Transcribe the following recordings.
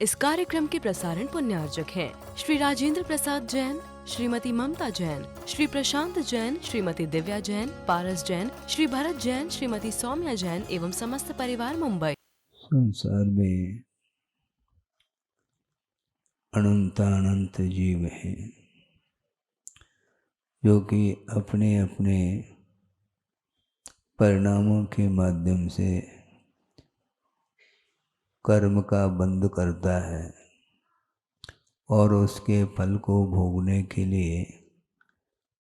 इस कार्यक्रम के प्रसारण पुण्यार्जक हैं श्री राजेंद्र प्रसाद जैन, श्रीमती ममता जैन, श्री प्रशांत जैन, श्रीमती दिव्या जैन, पारस जैन, श्री भरत जैन, श्रीमती सौम्या जैन एवं समस्त परिवार मुंबई। संसार में अनंत जीव हैं जो कि अपने अपने परिणामों के माध्यम से कर्म का बंध करता है और उसके फल को भोगने के लिए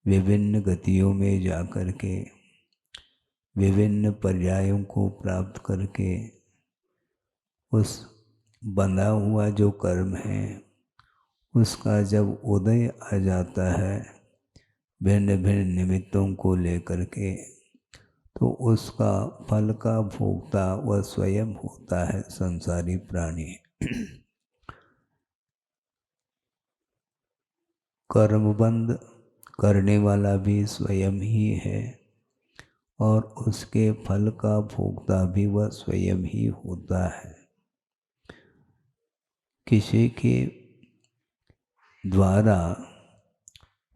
विभिन्न गतियों में जाकर के विभिन्न पर्यायों को प्राप्त करके उस बंधा हुआ जो कर्म है उसका जब उदय आ जाता है भिन्न भिन्न निमित्तों को लेकर के, तो उसका फल का भोक्ता वह स्वयं होता है संसारी प्राणी। कर्मबंध करने वाला भी स्वयं ही है और उसके फल का भोक्ता भी वह स्वयं ही होता है। किसी के द्वारा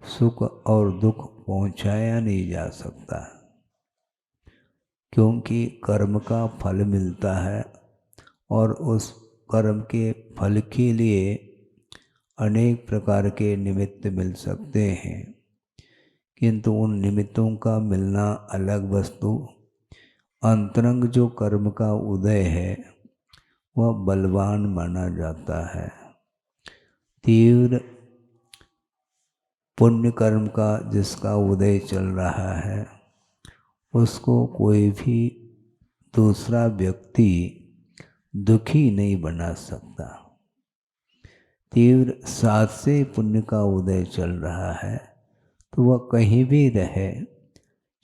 सुख और दुख पहुंचाया नहीं जा सकता, क्योंकि कर्म का फल मिलता है और उस कर्म के फल के लिए अनेक प्रकार के निमित्त मिल सकते हैं, किंतु उन निमित्तों का मिलना अलग वस्तु। अंतरंग जो कर्म का उदय है वह बलवान माना जाता है। तीव्र पुण्य कर्म का जिसका उदय चल रहा है उसको कोई भी दूसरा व्यक्ति दुखी नहीं बना सकता। तीव्र साथ से पुण्य का उदय चल रहा है तो वह कहीं भी रहे,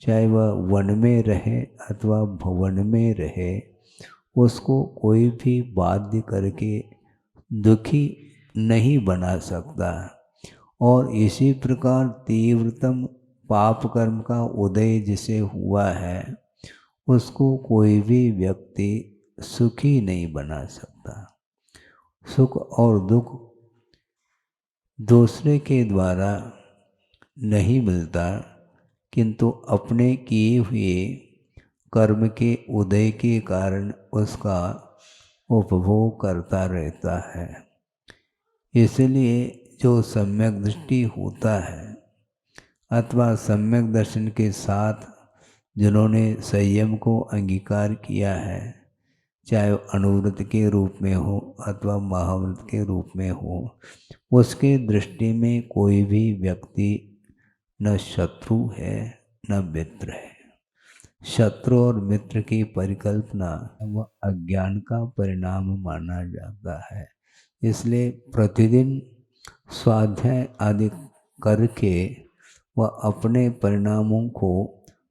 चाहे वह वन में रहे अथवा भवन में रहे, उसको कोई भी बाध्य करके दुखी नहीं बना सकता। और इसी प्रकार तीव्रतम पाप कर्म का उदय जिसे हुआ है उसको कोई भी व्यक्ति सुखी नहीं बना सकता। सुख और दुख दूसरे के द्वारा नहीं मिलता, किंतु अपने किए हुए कर्म के उदय के कारण उसका उपभोग करता रहता है। इसलिए जो सम्यक दृष्टि होता है अथवा सम्यक दर्शन के साथ जिन्होंने संयम को अंगीकार किया है, चाहे अनुव्रत के रूप में हो अथवा महाव्रत के रूप में हो, उसके दृष्टि में कोई भी व्यक्ति न शत्रु है न मित्र है। शत्रु और मित्र की परिकल्पना वह अज्ञान का परिणाम माना जाता है। इसलिए प्रतिदिन स्वाध्याय आदि करके वह अपने परिणामों को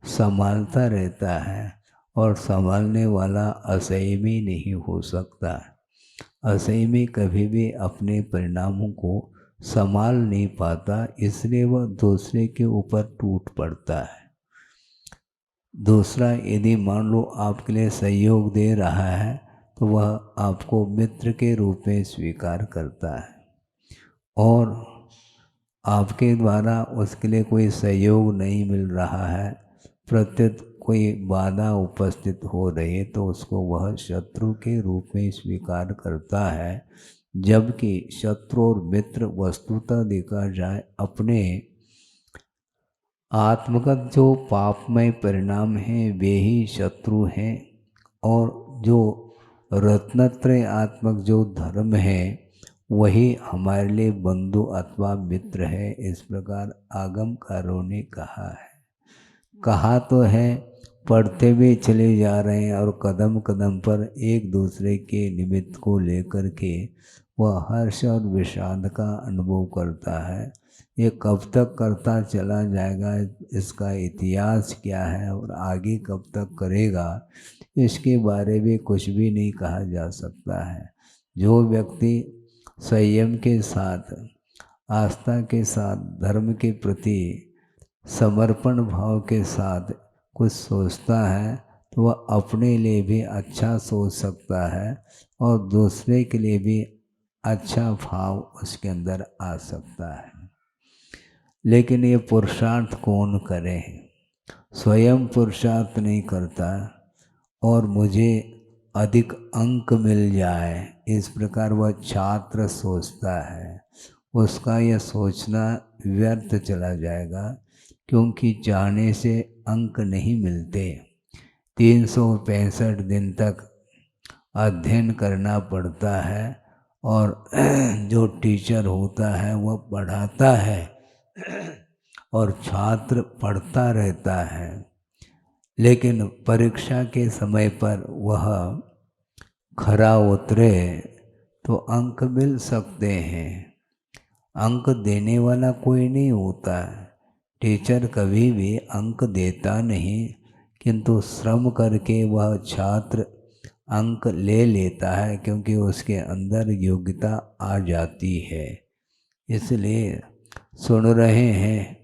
संभालता रहता है और संभालने वाला असंयमी नहीं हो सकता। असंयमी कभी भी अपने परिणामों को संभाल नहीं पाता, इसलिए वह दूसरे के ऊपर टूट पड़ता है। दूसरा यदि मान लो आपके लिए सहयोग दे रहा है तो वह आपको मित्र के रूप में स्वीकार करता है, और आपके द्वारा उसके लिए कोई सहयोग नहीं मिल रहा है, प्रत्युत कोई बाधा उपस्थित हो रही है तो उसको वह शत्रु के रूप में स्वीकार करता है। जबकि शत्रु और मित्र वस्तुतः देखा जाए अपने आत्मगत जो पापमय परिणाम हैं वे ही शत्रु हैं, और जो रत्नत्रय आत्मक जो धर्म है वही हमारे लिए बंधु अथवा मित्र है। इस प्रकार आगमकारों ने कहा है। कहा तो है, पढ़ते हुए चले जा रहे हैं और कदम कदम पर एक दूसरे के निमित्त को लेकर के वह हर्ष और विषाद का अनुभव करता है। ये कब तक करता चला जाएगा, इसका इतिहास क्या है और आगे कब तक करेगा, इसके बारे में कुछ भी नहीं कहा जा सकता है। जो व्यक्ति संयम के साथ, आस्था के साथ, धर्म के प्रति समर्पण भाव के साथ कुछ सोचता है तो वह अपने लिए भी अच्छा सोच सकता है और दूसरे के लिए भी अच्छा भाव उसके अंदर आ सकता है। लेकिन ये पुरुषार्थ कौन करे? स्वयं पुरुषार्थ नहीं करता और मुझे अधिक अंक मिल जाए इस प्रकार वह छात्र सोचता है, उसका यह सोचना व्यर्थ चला जाएगा, क्योंकि चाहने से अंक नहीं मिलते। 365 दिन तक अध्ययन करना पड़ता है और जो टीचर होता है वह पढ़ाता है और छात्र पढ़ता रहता है, लेकिन परीक्षा के समय पर वह खरा उतरे तो अंक मिल सकते हैं। अंक देने वाला कोई नहीं होता, टीचर कभी भी अंक देता नहीं, किंतु श्रम करके वह छात्र अंक ले लेता है, क्योंकि उसके अंदर योग्यता आ जाती है। इसलिए सुन रहे हैं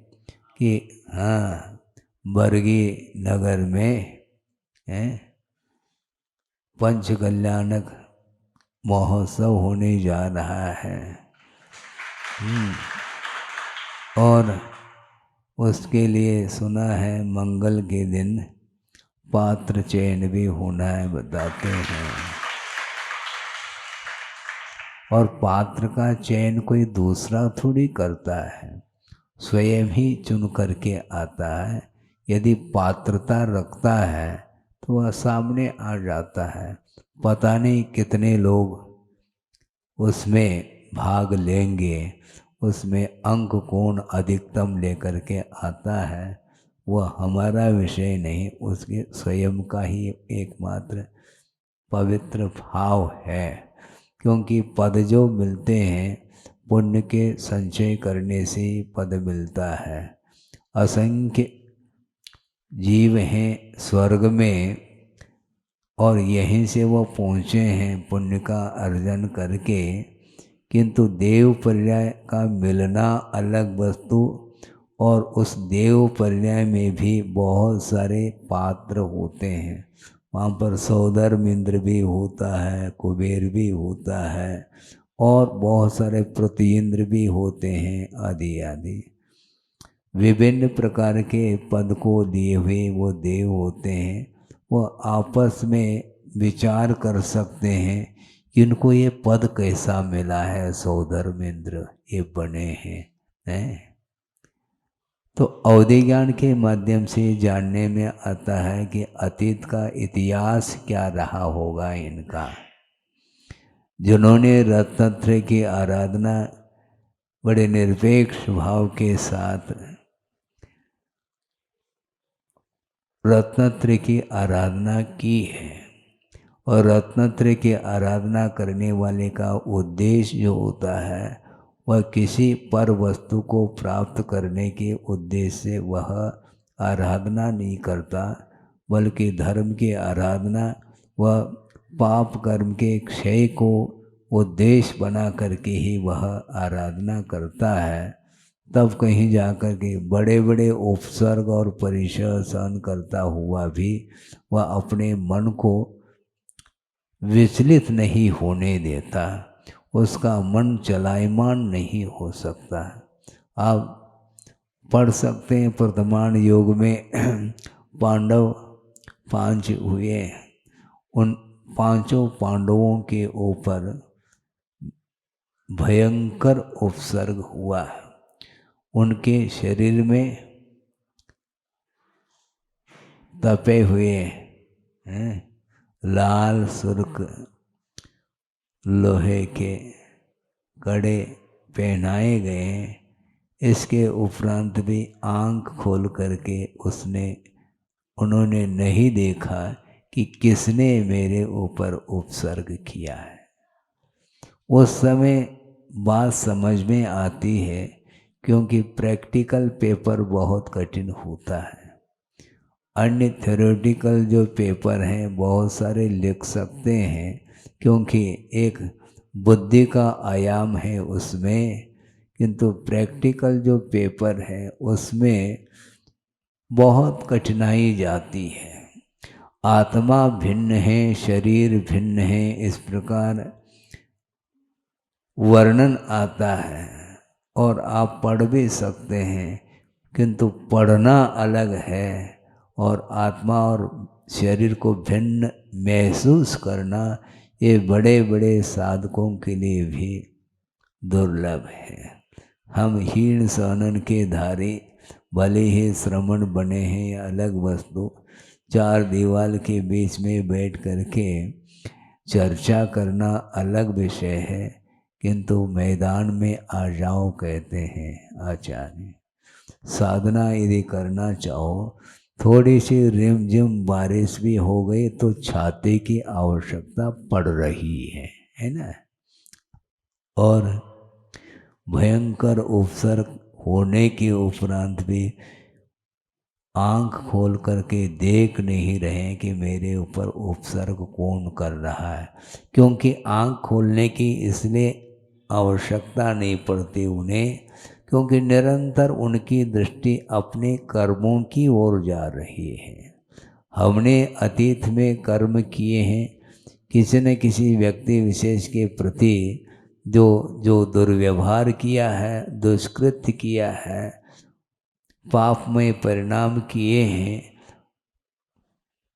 कि हाँ, बरगी नगर में पंचकल्याणक महोत्सव होने जा रहा है और उसके लिए सुना है मंगल के दिन पात्र चयन भी होना है, बताते हैं। और पात्र का चयन कोई दूसरा थोड़ी करता है, स्वयं ही चुन करके आता है। यदि पात्रता रखता है तो वह सामने आ जाता है। पता नहीं कितने लोग उसमें भाग लेंगे, उसमें अंक कौन अधिकतम लेकर के आता है वह हमारा विषय नहीं, उसके स्वयं का ही एकमात्र पवित्र भाव है। क्योंकि पद जो मिलते हैं पुण्य के संचय करने से ही पद मिलता है। असंख्य जीव हैं स्वर्ग में और यहीं से वो पहुँचे हैं पुण्य का अर्जन करके, किंतु देव पर्याय का मिलना अलग वस्तु, और उस देव पर्याय में भी बहुत सारे पात्र होते हैं। वहाँ पर सौधर्म इंद्र भी होता है, कुबेर भी होता है और बहुत सारे प्रतिइंद्र भी होते हैं, आदि आदि विभिन्न प्रकार के पद को दिए हुए वो देव होते हैं। वो आपस में विचार कर सकते हैं कि इनको ये पद कैसा मिला है, सौधर्म इंद्र ये बने हैं। तो अवधि ज्ञान के माध्यम से जानने में आता है कि अतीत का इतिहास क्या रहा होगा इनका। जिन्होंने रत्नत्रय की आराधना बड़े निरपेक्ष भाव के साथ रत्नत्रय की आराधना की है, और रत्नत्रय की आराधना करने वाले का उद्देश्य जो होता है वह किसी पर वस्तु को प्राप्त करने के उद्देश्य से वह आराधना नहीं करता, बल्कि धर्म की आराधना वह पाप कर्म के क्षय को उद्देश्य बना करके ही वह आराधना करता है। तब कहीं जाकर के बड़े बड़े उपसर्ग और परिचय सहन करता हुआ भी वह अपने मन को विचलित नहीं होने देता, उसका मन चलायमान नहीं हो सकता। आप पढ़ सकते हैं वर्तमान युग में पांडव 5 हुए, उन 5 पांडवों के ऊपर भयंकर उपसर्ग हुआ। उनके शरीर में तपे हुए लाल सुर्ख लोहे के कड़े पहनाए गए। इसके उपरांत भी आंख खोल करके उन्होंने नहीं देखा कि किसने मेरे ऊपर उपसर्ग किया है। उस समय बात समझ में आती है, क्योंकि प्रैक्टिकल पेपर बहुत कठिन होता है। अन्य थ्योरेटिकल जो पेपर हैं बहुत सारे लिख सकते हैं, क्योंकि एक बुद्धि का आयाम है उसमें, किंतु प्रैक्टिकल जो पेपर है उसमें बहुत कठिनाई जाती है। आत्मा भिन्न है, शरीर भिन्न है, इस प्रकार वर्णन आता है और आप पढ़ भी सकते हैं, किंतु पढ़ना अलग है और आत्मा और शरीर को भिन्न महसूस करना ये बड़े बड़े साधकों के लिए भी दुर्लभ है। हम हीन सहनन के धारी भले ही श्रमण बने हैं या अलग वस्तु, चार दीवार के बीच में बैठ करके चर्चा करना अलग विषय है, किंतु मैदान में आ जाओ कहते हैं आचार्य। साधना यदि करना चाहो, थोड़ी सी रिमझिम बारिश भी हो गई तो छाते की आवश्यकता पड़ रही है ना। और भयंकर उपसर्ग होने के उपरांत भी आंख खोल करके देख नहीं रहे कि मेरे ऊपर उपसर्ग कौन कर रहा है, क्योंकि आंख खोलने की इसलिए आवश्यकता नहीं पड़ती उन्हें, क्योंकि निरंतर उनकी दृष्टि अपने कर्मों की ओर जा रही है। हमने अतीत में कर्म किए हैं, किसी न किसी व्यक्ति विशेष के प्रति जो दुर्व्यवहार किया है, दुष्कृत्य किया है, पापमय परिणाम किए हैं,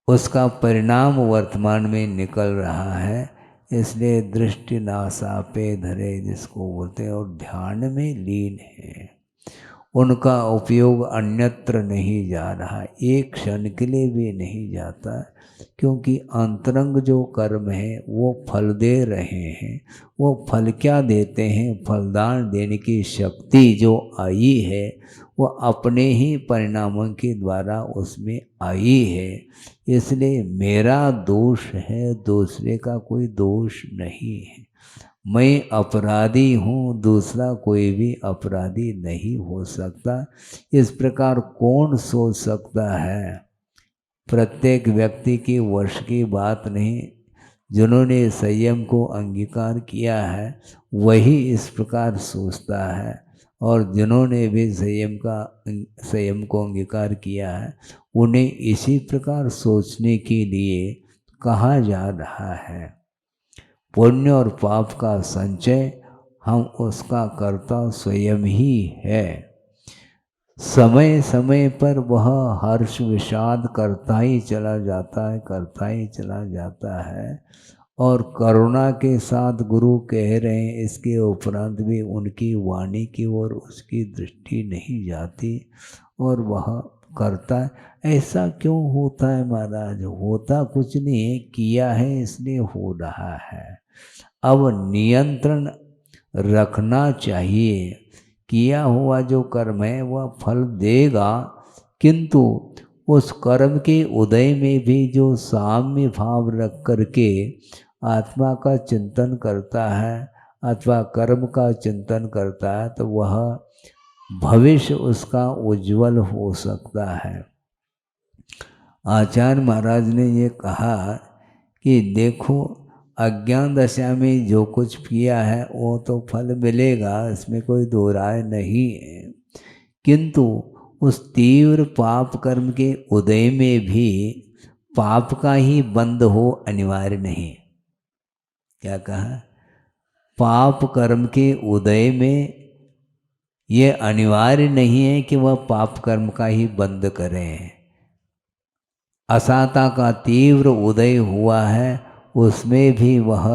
उसका परिणाम वर्तमान में निकल रहा है। इसलिए दृष्टि नासापे धरे जिसको बोलते हैं, और ध्यान में लीन है, उनका उपयोग अन्यत्र नहीं जा रहा, एक क्षण के लिए भी नहीं जाता, क्योंकि अंतरंग जो कर्म है वो फल दे रहे हैं। वो फल क्या देते हैं? फलदान देने की शक्ति जो आई है वो अपने ही परिणामों के द्वारा उसमें आई है। इसलिए मेरा दोष है, दूसरे का कोई दोष नहीं है। मैं अपराधी हूँ, दूसरा कोई भी अपराधी नहीं हो सकता। इस प्रकार कौन सोच सकता है? प्रत्येक व्यक्ति की वश की बात नहीं। जिन्होंने संयम को अंगीकार किया है वही इस प्रकार सोचता है, और जिन्होंने भी संयम को अंगीकार किया है उन्हें इसी प्रकार सोचने के लिए कहा जा रहा है। पुण्य और पाप का संचय हम उसका कर्ता स्वयं ही है। समय समय पर वह हर्ष विषाद करता ही चला जाता है, करता ही चला जाता है। और करुणा के साथ गुरु कह रहे हैं, इसके उपरांत भी उनकी वाणी की ओर उसकी दृष्टि नहीं जाती और वह करता है। ऐसा क्यों होता है महाराज? होता कुछ नहीं है, किया है इसलिए हो रहा है। अब नियंत्रण रखना चाहिए। किया हुआ जो कर्म है वह फल देगा, किंतु उस कर्म के उदय में भी जो साम्य भाव रख करके आत्मा का चिंतन करता है अथवा कर्म का चिंतन करता है तो वह भविष्य उसका उज्जवल हो सकता है। आचार्य महाराज ने ये कहा कि देखो, अज्ञान दशा में जो कुछ किया है वो तो फल मिलेगा, इसमें कोई दो राय नहीं है, किंतु उस तीव्र पाप कर्म के उदय में भी पाप का ही बंध हो अनिवार्य नहीं। क्या कहा? पाप कर्म के उदय में ये अनिवार्य नहीं है कि वह पाप कर्म का ही बंध करें। असाता का तीव्र उदय हुआ है, उसमें भी वह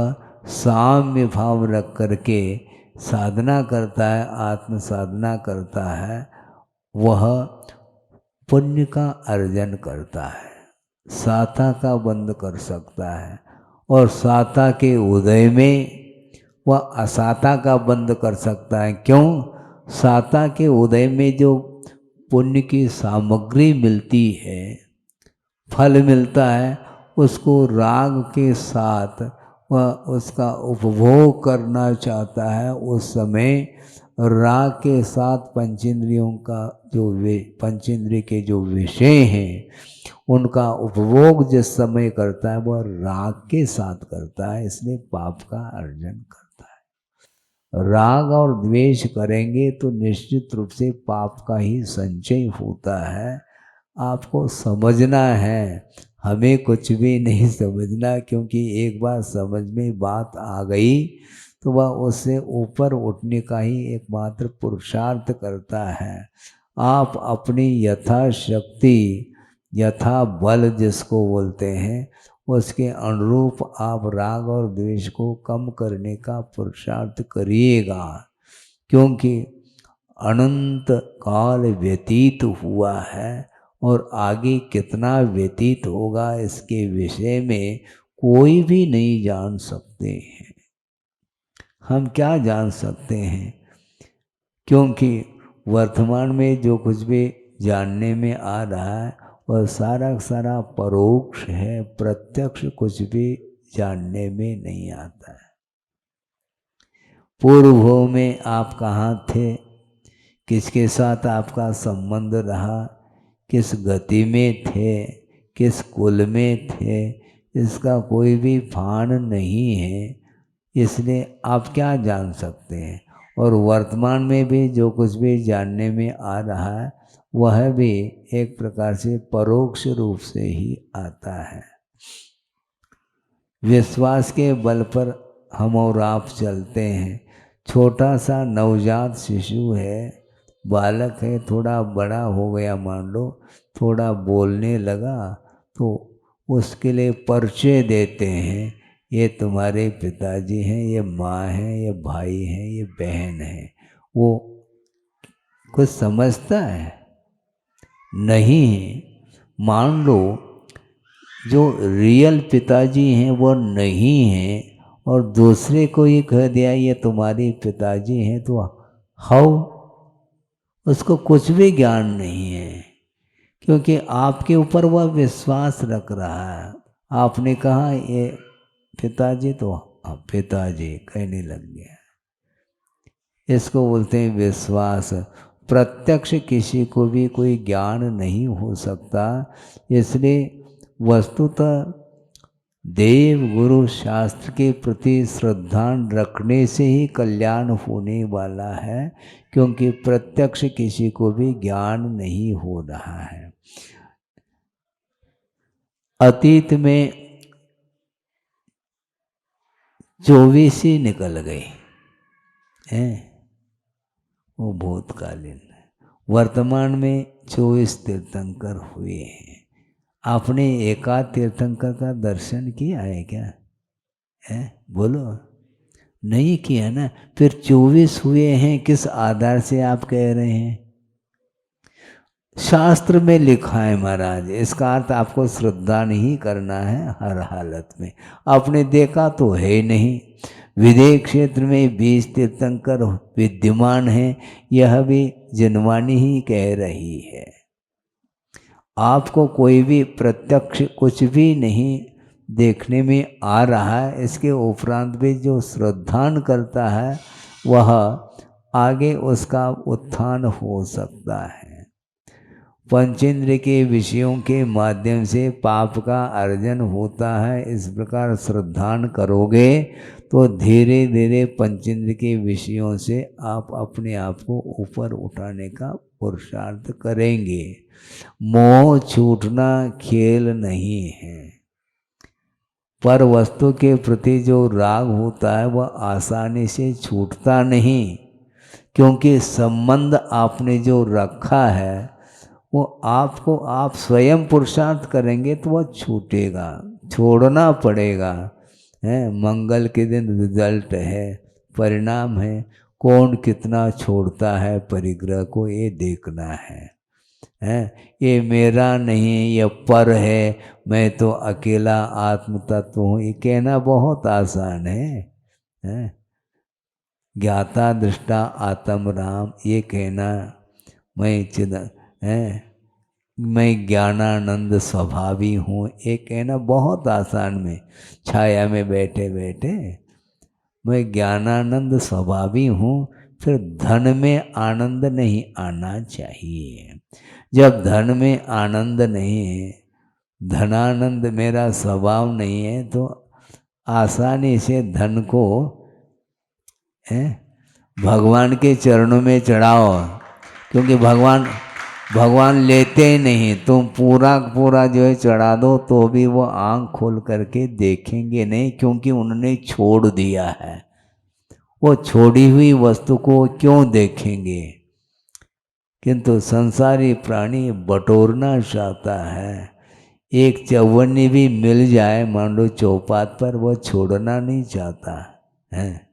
साम्य भाव रख करके साधना करता है, आत्म साधना करता है, वह पुण्य का अर्जन करता है, साता का बंध कर सकता है। और साता के उदय में वह असाता का बंध कर सकता है। क्यों? साता के उदय में जो पुण्य की सामग्री मिलती है, फल मिलता है, उसको राग के साथ वह उसका उपभोग करना चाहता है। उस समय राग के साथ पंचेंद्रियों का पंचेंद्रिय के जो विषय हैं उनका उपभोग जिस समय करता है वह राग के साथ करता है, इसलिए पाप का अर्जन करता है। राग और द्वेष करेंगे तो निश्चित रूप से पाप का ही संचय होता है। आपको समझना है, हमें कुछ भी नहीं समझना, क्योंकि एक बार समझ में बात आ गई तो वह उससे ऊपर उठने का ही एकमात्र पुरुषार्थ करता है। आप अपनी यथाशक्ति, यथा बल जिसको बोलते हैं, उसके अनुरूप आप राग और द्वेष को कम करने का पुरुषार्थ करिएगा, क्योंकि अनंत काल व्यतीत हुआ है और आगे कितना व्यतीत होगा इसके विषय में कोई भी नहीं जान सकते हैं। हम क्या जान सकते हैं, क्योंकि वर्तमान में जो कुछ भी जानने में आ रहा है वह सारा सारा परोक्ष है, प्रत्यक्ष कुछ भी जानने में नहीं आता है। पूर्व में आप कहाँ थे, किसके साथ आपका संबंध रहा, किस गति में थे, किस कुल में थे, इसका कोई भी भान नहीं है, इसलिए आप क्या जान सकते हैं। और वर्तमान में भी जो कुछ भी जानने में आ रहा है वह भी एक प्रकार से परोक्ष रूप से ही आता है। विश्वास के बल पर हम और आप चलते हैं। छोटा सा नवजात शिशु है, बालक है, थोड़ा बड़ा हो गया, मान लो थोड़ा बोलने लगा, तो उसके लिए परिचय देते हैं, ये तुम्हारे पिताजी हैं, ये माँ है, ये भाई है, ये बहन है। वो कुछ समझता है नहीं। मान लो जो रियल पिताजी हैं वो नहीं हैं और दूसरे को ही कह दिया ये तुम्हारे पिताजी हैं, तो हाउ, उसको कुछ भी ज्ञान नहीं है, क्योंकि आपके ऊपर वह विश्वास रख रहा है। आपने कहा ये पिताजी, तो पिताजी कहने लग गया। इसको बोलते हैं विश्वास। प्रत्यक्ष किसी को भी कोई ज्ञान नहीं हो सकता, इसलिए वस्तुतः देव गुरु शास्त्र के प्रति श्रद्धा रखने से ही कल्याण होने वाला है, क्योंकि प्रत्यक्ष किसी को भी ज्ञान नहीं हो रहा है। अतीत में 24 ही निकल गए हैं, वो भूतकालीन। वर्तमान में 24 तीर्थंकर हुए हैं। आपने एकाध तीर्थंकर का दर्शन किया है क्या? है बोलो, नहीं किया ना, फिर 24 हुए हैं, किस आधार से आप कह रहे हैं? शास्त्र में लिखा है महाराज, इसका अर्थ आपको श्रद्धा नहीं करना है हर हालत में। आपने देखा तो है नहीं। विदेह क्षेत्र में 20 तीर्थंकर विद्यमान हैं, यह भी जिनवानी ही कह रही है। आपको कोई भी प्रत्यक्ष कुछ भी नहीं देखने में आ रहा है, इसके उपरांत भी जो श्रद्धान करता है वह आगे उसका उत्थान हो सकता है। पंचेंद्र के विषयों के माध्यम से पाप का अर्जन होता है। इस प्रकार श्रद्धान करोगे तो धीरे धीरे पंचेंद्र के विषयों से आप अपने आप को ऊपर उठाने का पुरुषार्थ करेंगे। मोह छूटना खेल नहीं है। पर वस्तु के प्रति जो राग होता है वह आसानी से छूटता नहीं, क्योंकि संबंध आपने जो रखा है वो आपको आप स्वयं पुरुषार्थ करेंगे तो वह छूटेगा, छोड़ना पड़ेगा। है मंगल के दिन रिजल्ट है, परिणाम है, कौन कितना छोड़ता है परिग्रह को, ये देखना है। ये मेरा नहीं, ये पर है, मैं तो अकेला आत्म तत्व हूँ, ये कहना बहुत आसान है। ज्ञाता दृष्टा आत्म राम, ये कहना मैं मैं ज्ञानानंद स्वभावी हूँ, ये कहना बहुत आसान में, छाया में बैठे बैठे मैं ज्ञानानंद स्वभावी हूँ। फिर धन में आनंद नहीं आना चाहिए। जब धन में आनंद नहीं है, धनानंद मेरा स्वभाव नहीं है, तो आसानी से धन को भगवान के चरणों में चढ़ाओ, क्योंकि भगवान लेते ही नहीं। तुम पूरा पूरा जो है चढ़ा दो तो भी वो आँख खोल करके देखेंगे नहीं, क्योंकि उन्होंने छोड़ दिया है। वो छोड़ी हुई वस्तु को क्यों देखेंगे? किंतु संसारी प्राणी बटोरना चाहता है। एक चौवन्नी भी मिल जाए मान लो चौपात पर, वह छोड़ना नहीं चाहता है।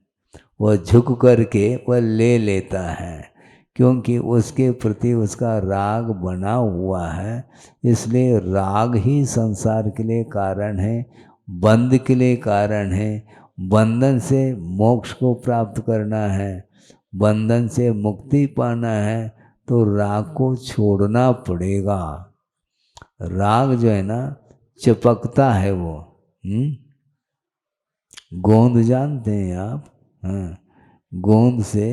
वह झुक करके वह ले लेता है, क्योंकि उसके प्रति उसका राग बना हुआ है। इसलिए राग ही संसार के लिए कारण है, बंध के लिए कारण है। बंधन से मोक्ष को प्राप्त करना है, बंधन से मुक्ति पाना है, तो राग को छोड़ना पड़ेगा। राग जो है ना चिपकता है वो। गोंद जानते हैं आप? हाँ, गोंद से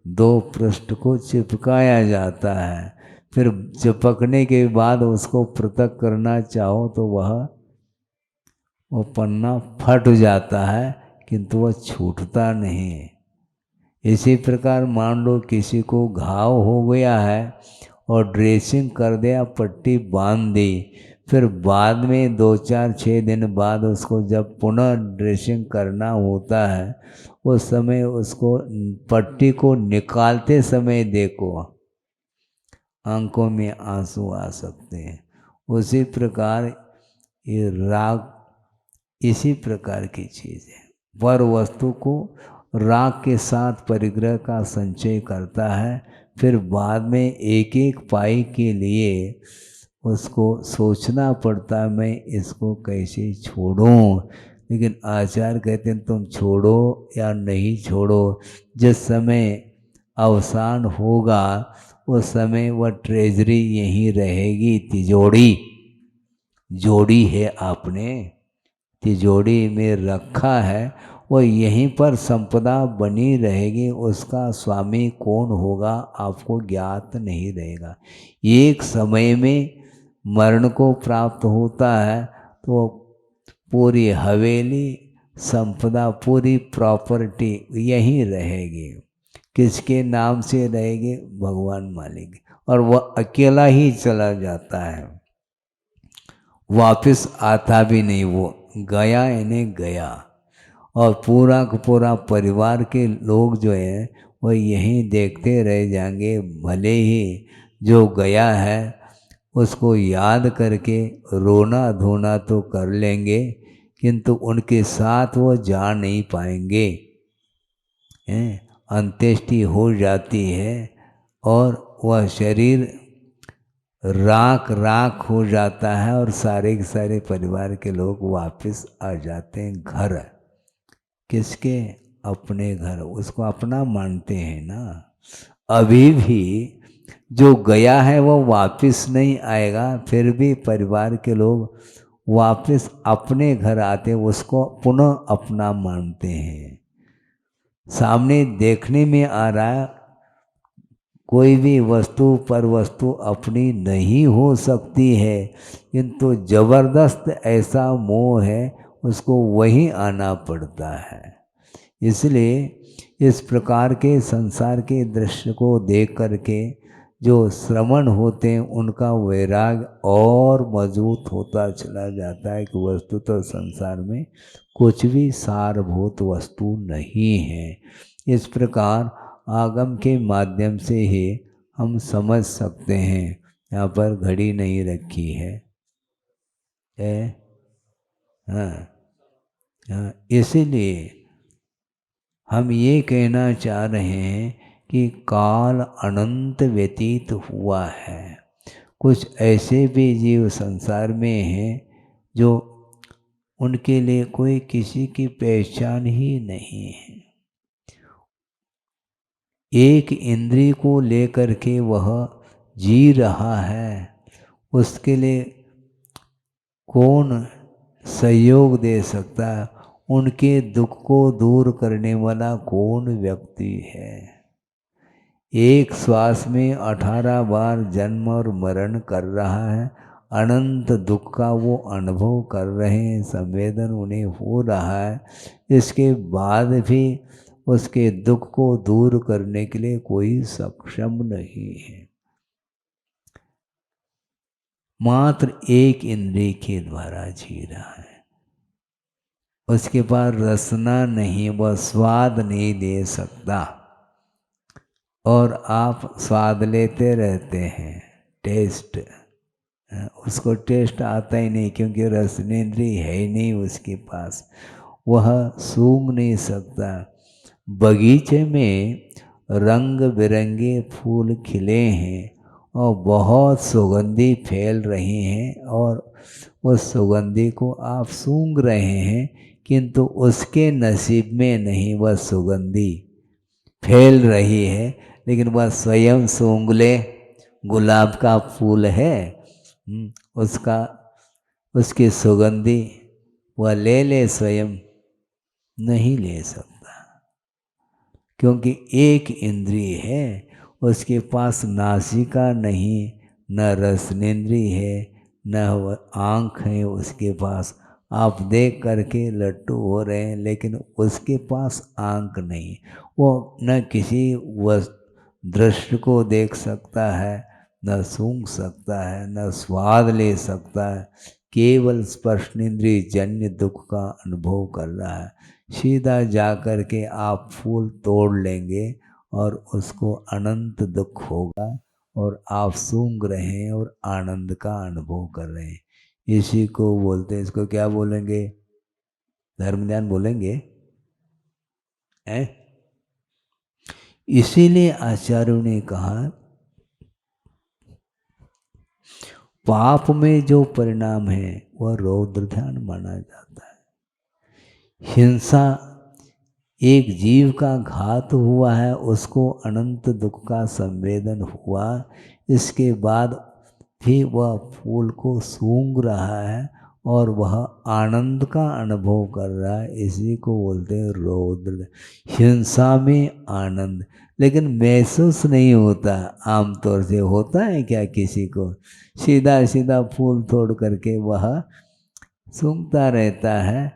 दो पृष्ठ को चिपकाया जाता है, फिर चिपकने के बाद उसको पृथक करना चाहो तो वो पन्ना फट जाता है, किंतु वह छूटता नहीं। इसी प्रकार मान लो किसी को घाव हो गया है और ड्रेसिंग कर दिया, पट्टी बांध दी, फिर बाद में 2-4-6 दिन बाद उसको जब पुनः ड्रेसिंग करना होता है, उस समय उसको पट्टी को निकालते समय देखो आंखों में आंसू आ सकते हैं। उसी प्रकार ये राग इसी प्रकार की चीज़ है। पर वस्तु को राग के साथ परिग्रह का संचय करता है, फिर बाद में एक एक पाई के लिए उसको सोचना पड़ता है मैं इसको कैसे छोड़ूं। लेकिन आचार्य कहते हैं तुम छोड़ो या नहीं छोड़ो, जिस समय अवसान होगा उस समय वह ट्रेजरी यहीं रहेगी। तिजोरी जोड़ी है आपने, तिजोरी में रखा है, वो यहीं पर संपदा बनी रहेगी। उसका स्वामी कौन होगा आपको ज्ञात नहीं रहेगा। एक समय में मरण को प्राप्त होता है तो पूरी हवेली, संपदा, पूरी प्रॉपर्टी यहीं रहेगी। किसके नाम से रहेगी भगवान मालिक, और वह अकेला ही चला जाता है, वापस आता भी नहीं। वो गया यानी गया, और पूरा का पूरा परिवार के लोग जो हैं वो यहीं देखते रह जाएंगे। भले ही जो गया है उसको याद करके रोना धोना तो कर लेंगे, किंतु उनके साथ वो जा नहीं पाएंगे। अंत्येष्टि हो जाती है और वह शरीर राख राख हो जाता है, और सारे के सारे परिवार के लोग वापस आ जाते हैं घर। किसके? अपने घर। उसको अपना मानते हैं ना। अभी भी जो गया है वो वापस नहीं आएगा, फिर भी परिवार के लोग वापस अपने घर आते, उसको पुनः अपना मानते हैं। सामने देखने में आ रहा है कोई भी वस्तु पर वस्तु अपनी नहीं हो सकती है, किंतु जबरदस्त ऐसा मोह है उसको वहीं आना पड़ता है। इसलिए इस प्रकार के संसार के दृश्य को देख करके जो श्रवण होते हैं उनका वैराग और मजबूत होता चला जाता है कि वस्तु तो संसार में कुछ भी सारभूत वस्तु नहीं है। इस प्रकार आगम के माध्यम से ही हम समझ सकते हैं। यहाँ पर घड़ी नहीं रखी है, हाँ, इसीलिए हम ये कहना चाह रहे हैं कि काल अनंत व्यतीत हुआ है। कुछ ऐसे भी जीव संसार में हैं जो उनके लिए कोई किसी की पहचान ही नहीं है। एक इंद्रिय को लेकर के वह जी रहा है, उसके लिए कौन सहयोग दे सकता है? उनके दुख को दूर करने वाला कौन व्यक्ति है? एक श्वास में 18 बार जन्म और मरण कर रहा है, अनंत दुख का वो अनुभव कर रहे हैं, संवेदन उन्हें हो रहा है। इसके बाद भी उसके दुख को दूर करने के लिए कोई सक्षम नहीं है। मात्र एक इंद्रिय के द्वारा जी रहा है। उसके पास रसना नहीं, वह स्वाद नहीं दे सकता। और आप स्वाद लेते रहते हैं, टेस्ट, उसको टेस्ट आता ही नहीं, क्योंकि रसनेंद्रिय है ही नहीं उसके पास, वह सूंघ नहीं सकता। बगीचे में रंग बिरंगे फूल खिले हैं और बहुत सुगंधी फैल रही हैं, और उस सुगंधी को आप सूंघ रहे हैं, किंतु उसके नसीब में नहीं वह सुगंधी फैल रही है, लेकिन वह स्वयं सूंघ ले। गुलाब का फूल है, उसका उसकी सुगंधी वह ले ले, स्वयं नहीं ले सकता, क्योंकि एक इंद्रिय है उसके पास, नासिका नहीं, न रसनेन्द्रिय है, न वह आँख है उसके पास। आप देख करके लट्टू हो रहे हैं, लेकिन उसके पास आँख नहीं, वो न किसी दृश्य को देख सकता है, न सूंघ सकता है, न स्वाद ले सकता है, केवल स्पर्शनेन्द्रिय जन्य दुख का अनुभव कर रहा है। सीधा जा कर के आप फूल तोड़ लेंगे और उसको अनंत दुख होगा, और आप सूंघ रहे हैं और आनंद का अनुभव कर रहे हैं। इसी को बोलते हैं, इसको क्या बोलेंगे? धर्म ध्यान बोलेंगे हैं? इसीलिए आचार्यों ने कहा, पाप में जो परिणाम है वह रौद्र ध्यान माना जाता है। हिंसा, एक जीव का घात हुआ है, उसको अनंत दुख का संवेदन हुआ, इसके बाद भी वह फूल को सूंघ रहा है और वह आनंद का अनुभव कर रहा है, इसी को बोलते हैं रौद्र। हिंसा में आनंद, लेकिन महसूस नहीं होता। आमतौर से होता है क्या किसी को? सीधा सीधा फूल तोड़ करके वह सूंघता रहता है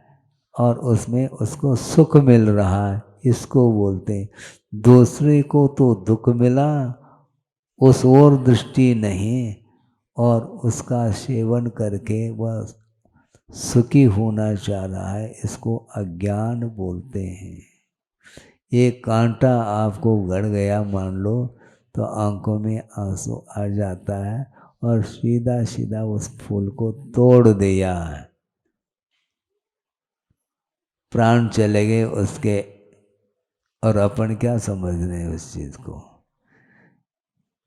और उसमें उसको सुख मिल रहा है, इसको बोलते हैं। दूसरे को तो दुख मिला, उस ओर दृष्टि नहीं, और उसका सेवन करके वह सुखी होना चाह रहा है, इसको अज्ञान बोलते हैं। एक कांटा आपको गड़ गया मान लो, तो आंखों में आंसू आ जाता है और सीधा सीधा उस फूल को तोड़ दिया है, प्राण चले गए उसके, और अपन क्या समझ रहे हैं उस चीज को?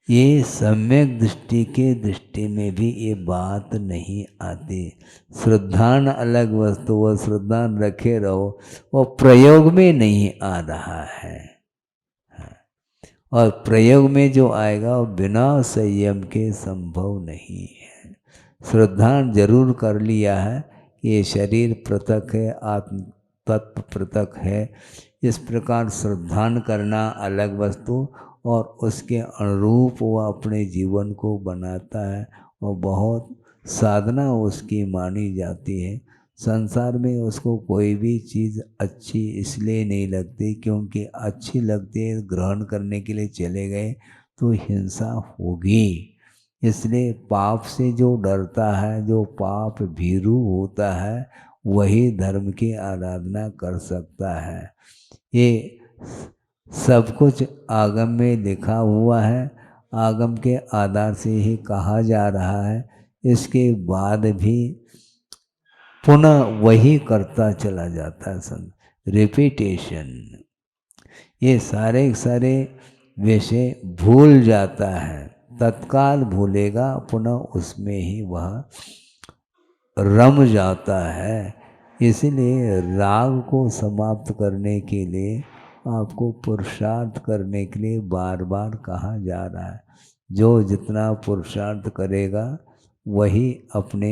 ये सम्यक दृष्टि के दृष्टि में भी ये बात नहीं आती। श्रद्धान अलग वस्तु, वह श्रद्धान रखे रहो, वो प्रयोग में नहीं आ रहा है। और प्रयोग में जो आएगा वो बिना संयम के संभव नहीं है। श्रद्धान जरूर कर लिया है कि ये शरीर पृथक है, आत्म तत्व पृथक है, इस प्रकार श्रद्धान करना अलग वस्तु, और उसके अनुरूप वह अपने जीवन को बनाता है, और बहुत साधना उसकी मानी जाती है। संसार में उसको कोई भी चीज़ अच्छी इसलिए नहीं लगती क्योंकि अच्छी लगती है, ग्रहण करने के लिए चले गए तो हिंसा होगी। इसलिए पाप से जो डरता है, जो पाप भीरू होता है, वही धर्म की आराधना कर सकता है। ये सब कुछ आगम में लिखा हुआ है, आगम के आधार से ही कहा जा रहा है, इसके बाद भी पुनः वही करता चला जाता है। रिपीटेशन, ये सारे विषय भूल जाता है, तत्काल भूलेगा, पुनः उसमें ही वह रम जाता है। इसलिए राग को समाप्त करने के लिए आपको पुरुषार्थ करने के लिए बार बार कहा जा रहा है। जो जितना पुरुषार्थ करेगा वही अपने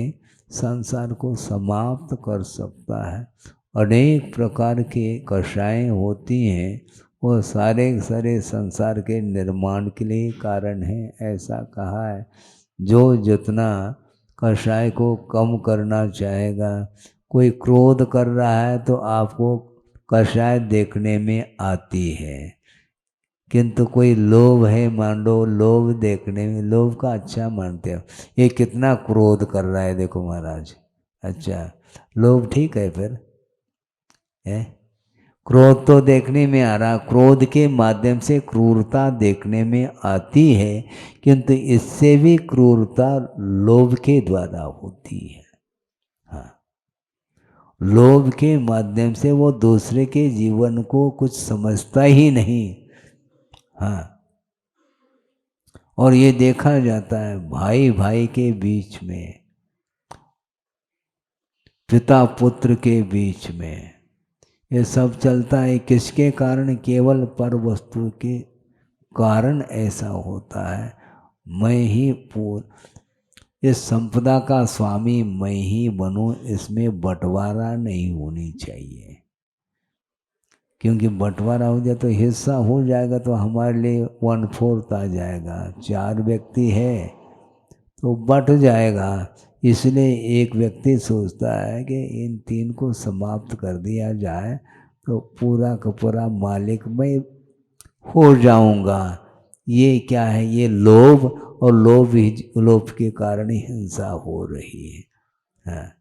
संसार को समाप्त कर सकता है। अनेक प्रकार के कषायें होती हैं, वो सारे संसार के निर्माण के लिए कारण है, ऐसा कहा है। जो जितना कषाय को कम करना चाहेगा, कोई क्रोध कर रहा है तो आपको कषाय देखने में आती है, किंतु कोई लोभ है, मान लो लोभ देखने में, लोभ का अच्छा मानते हो, ये कितना क्रोध कर रहा है देखो महाराज, अच्छा लोभ ठीक है फिर, है। क्रोध तो देखने में आ रहा, क्रोध के माध्यम से क्रूरता देखने में आती है, किंतु इससे भी क्रूरता लोभ के द्वारा होती है। हाँ, लोभ के माध्यम से वो दूसरे के जीवन को कुछ समझता ही नहीं। हाँ, और ये देखा जाता है भाई भाई के बीच में, पिता पुत्र के बीच में, ये सब चलता है किसके कारण? केवल पर वस्तु के कारण ऐसा होता है। मैं ही इस संपदा का स्वामी मैं ही बनूं, इसमें बंटवारा नहीं होनी चाहिए। क्योंकि बंटवारा हो जाए तो हिस्सा हो जाएगा तो हमारे लिए 1/4 आ जाएगा। 4 व्यक्ति है तो बट जाएगा। इसलिए एक व्यक्ति सोचता है कि इन 3 को समाप्त कर दिया जाए तो पूरा का पूरा मालिक मैं हो जाऊंगा। ये क्या है? ये लोभ, और लोभ के कारण ही हिंसा हो रही है। हाँ।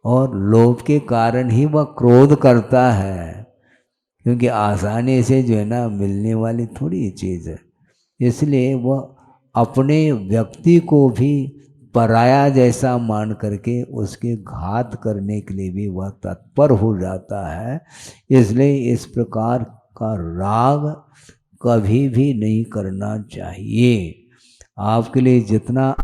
और लोभ के कारण ही वह क्रोध करता है, क्योंकि आसानी से जो है ना मिलने वाली थोड़ी चीज़ है। इसलिए वह अपने व्यक्ति को भी पराया जैसा मान करके उसके घात करने के लिए भी वह तत्पर हो जाता है। इसलिए इस प्रकार का राग कभी भी नहीं करना चाहिए। आपके लिए जितना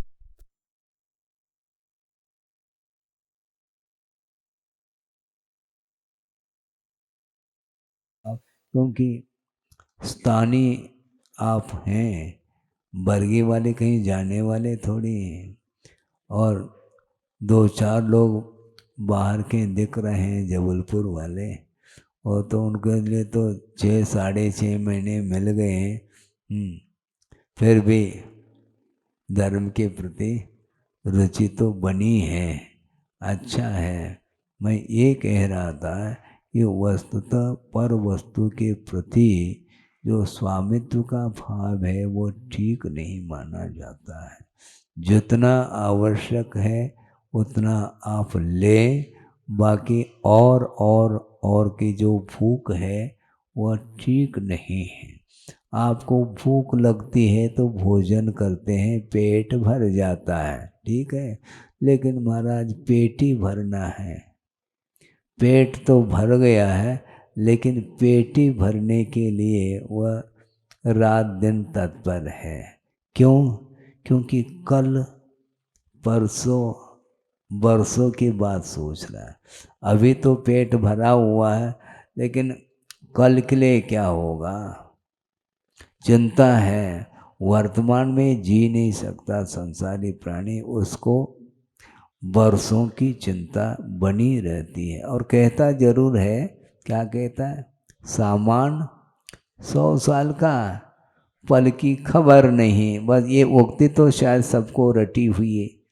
क्योंकि स्थानीय आप हैं, बरगी वाले कहीं जाने वाले थोड़ी हैं। और 2-4 लोग बाहर के दिख रहे हैं जबलपुर वाले, और तो उनके लिए तो 6-6.5 महीने मिल गए हैं। फिर भी धर्म के प्रति रुचि तो बनी है। अच्छा है। मैं ये कह रहा था कि वस्तुतः पर वस्तु के प्रति जो स्वामित्व का भाव है वो ठीक नहीं माना जाता है। जितना आवश्यक है उतना आप लें, बाकी और की जो भूख है वह ठीक नहीं है। आपको भूख लगती है तो भोजन करते हैं, पेट भर जाता है, ठीक है। लेकिन महाराज पेट ही भरना है। पेट तो भर गया है, लेकिन पेट ही भरने के लिए वह रात दिन तत्पर है। क्यों? क्योंकि कल परसों बरसों की बात सोच रहा है। अभी तो पेट भरा हुआ है, लेकिन कल के लिए क्या होगा, चिंता है। वर्तमान में जी नहीं सकता संसारी प्राणी, उसको वर्षों की चिंता बनी रहती है। और कहता जरूर है, क्या कहता है? सामान 100 साल का, पल की खबर नहीं। बस ये उक्ति तो शायद सबको रटी हुई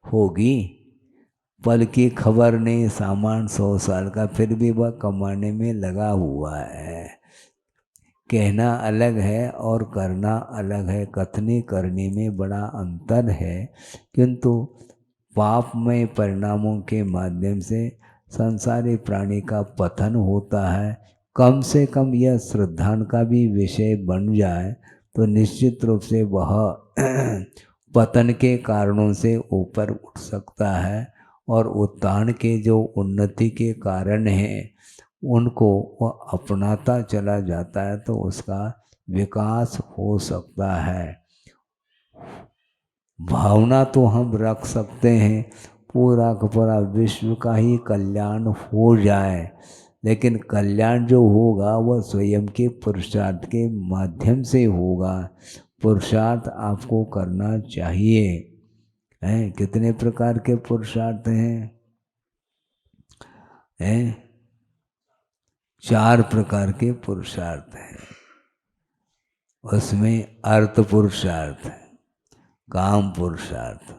होगी। पल की खबर नहीं, सामान 100 साल का, फिर भी वह कमाने में लगा हुआ है। कहना अलग है और करना अलग है। कथनी करने में बड़ा अंतर है। किंतु पापमय परिणामों के माध्यम से संसारी प्राणी का पतन होता है। कम से कम यह श्रद्धा का भी विषय बन जाए तो निश्चित रूप से वह पतन के कारणों से ऊपर उठ सकता है, और उत्थान के जो उन्नति के कारण हैं उनको वह अपनाता चला जाता है, तो उसका विकास हो सकता है। भावना तो हम रख सकते हैं पूरा का पूरा विश्व का ही कल्याण हो जाए, लेकिन कल्याण जो होगा वह स्वयं के पुरुषार्थ के माध्यम से होगा। पुरुषार्थ आपको करना चाहिए। हैं कितने प्रकार के पुरुषार्थ हैं? 4 प्रकार के पुरुषार्थ हैं। उसमें अर्थ पुरुषार्थ, काम पुरुषार्थ,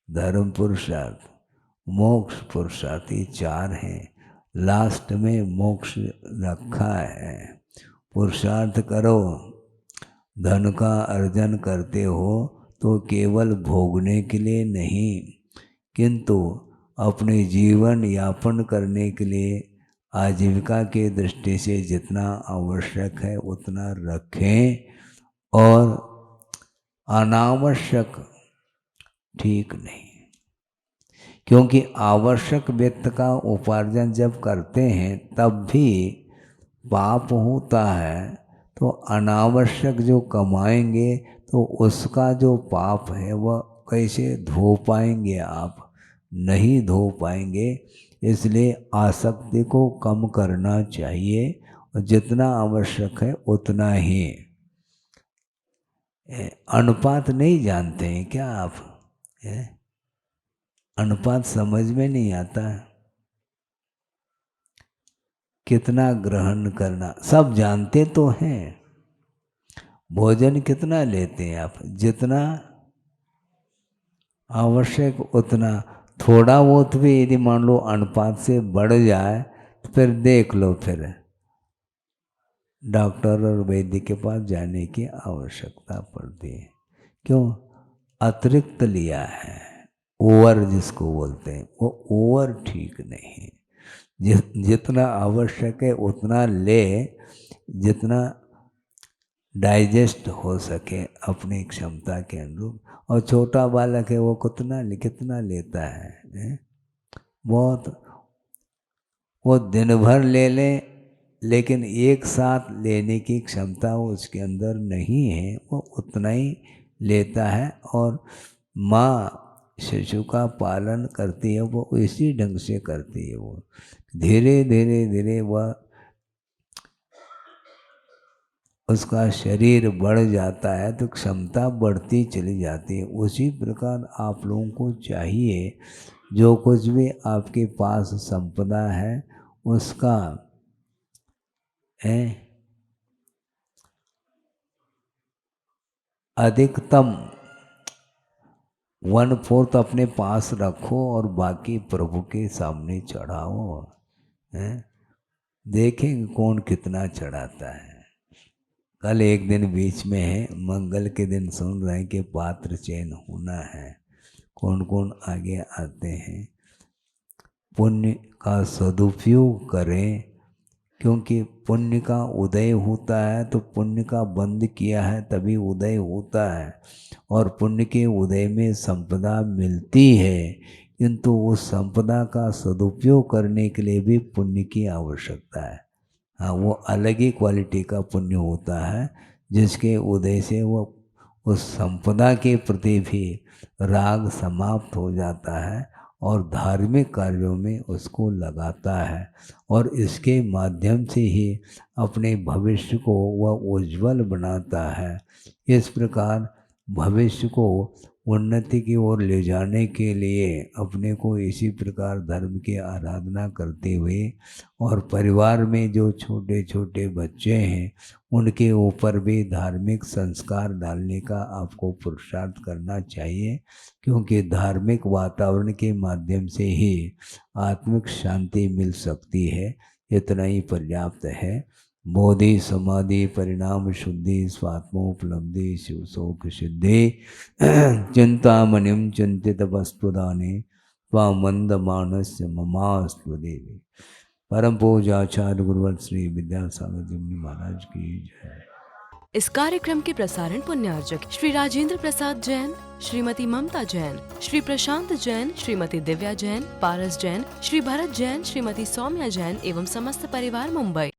धर्म पुरुषार्थ, मोक्ष पुरुषार्थ, ये 4 हैं। लास्ट में मोक्ष रखा है। पुरुषार्थ करो, धन का अर्जन करते हो तो केवल भोगने के लिए नहीं, किंतु अपने जीवन यापन करने के लिए आजीविका की दृष्टि से जितना आवश्यक है उतना रखें और अनावश्यक ठीक नहीं। क्योंकि आवश्यक वित्त का उपार्जन जब करते हैं तब भी पाप होता है, तो अनावश्यक जो कमाएंगे तो उसका जो पाप है वह कैसे धो पाएंगे आप? नहीं धो पाएंगे। इसलिए आसक्ति को कम करना चाहिए और जितना आवश्यक है उतना ही। अनुपात नहीं जानते हैं क्या आप? अनुपात समझ में नहीं आता। कितना ग्रहण करना सब जानते तो हैं। भोजन कितना लेते हैं आप? जितना आवश्यक उतना। थोड़ा बहुत भी यदि मान लो अनुपात से बढ़ जाए तो फिर देख लो, फिर डॉक्टर और वैद्य के पास जाने की आवश्यकता पड़ती है। क्यों? अतिरिक्त लिया है, ओवर जिसको बोलते हैं, वो ओवर ठीक नहीं। जितना आवश्यक है उतना ले, जितना डाइजेस्ट हो सके अपनी क्षमता के अनुरूप। और छोटा बालक है वो कितना लेता है? बहुत। वो दिन भर ले लें लेकिन एक साथ लेने की क्षमता उसके अंदर नहीं है, वो उतना ही लेता है। और माँ शिशु का पालन करती है वो इसी ढंग से करती है। वो धीरे धीरे धीरे वह उसका शरीर बढ़ जाता है तो क्षमता बढ़ती चली जाती है। उसी प्रकार आप लोगों को चाहिए जो कुछ भी आपके पास संपदा है उसका अधिकतम 1/4 अपने पास रखो और बाकी प्रभु के सामने चढ़ाओ। देखेंगे कौन कितना चढ़ाता है। कल एक दिन बीच में है, मंगल के दिन सुन रहे हैं कि पात्र चयन होना है, कौन कौन आगे आते हैं। पुण्य का सदुपयोग करें, क्योंकि पुण्य का उदय होता है तो पुण्य का बंद किया है तभी उदय होता है। और पुण्य के उदय में संपदा मिलती है, किंतु उस संपदा का सदुपयोग करने के लिए भी पुण्य की आवश्यकता है। हाँ, वो अलग ही क्वालिटी का पुण्य होता है जिसके उदय से वो उस संपदा के प्रति भी राग समाप्त हो जाता है और धार्मिक कार्यों में उसको लगाता है और इसके माध्यम से ही अपने भविष्य को वह उज्जवल बनाता है। इस प्रकार भविष्य को उन्नति की ओर ले जाने के लिए अपने को इसी प्रकार धर्म की आराधना करते हुए और परिवार में जो छोटे छोटे बच्चे हैं उनके ऊपर भी धार्मिक संस्कार डालने का आपको पुरुषार्थ करना चाहिए, क्योंकि धार्मिक वातावरण के माध्यम से ही आत्मिक शांति मिल सकती है। इतना ही पर्याप्त है। बोधि समाधि परिणाम शुद्धि स्वात्मोपलब्धि शिव शोक सिद्धि चिंतामणिम चिंतित वस्तुदाने स्वामंद मानस्य ममास्तु देवी। परम पूज्य आचार्य गुरुवर श्री विद्यासागर जी महाराज की जय। इस कार्यक्रम के प्रसारण पुण्यार्जक श्री राजेंद्र प्रसाद जैन, श्रीमती ममता जैन, श्री प्रशांत जैन, श्रीमती दिव्या जैन, पारस जैन, श्री भरत जैन, श्रीमती सौम्या जैन एवं समस्त परिवार मुंबई।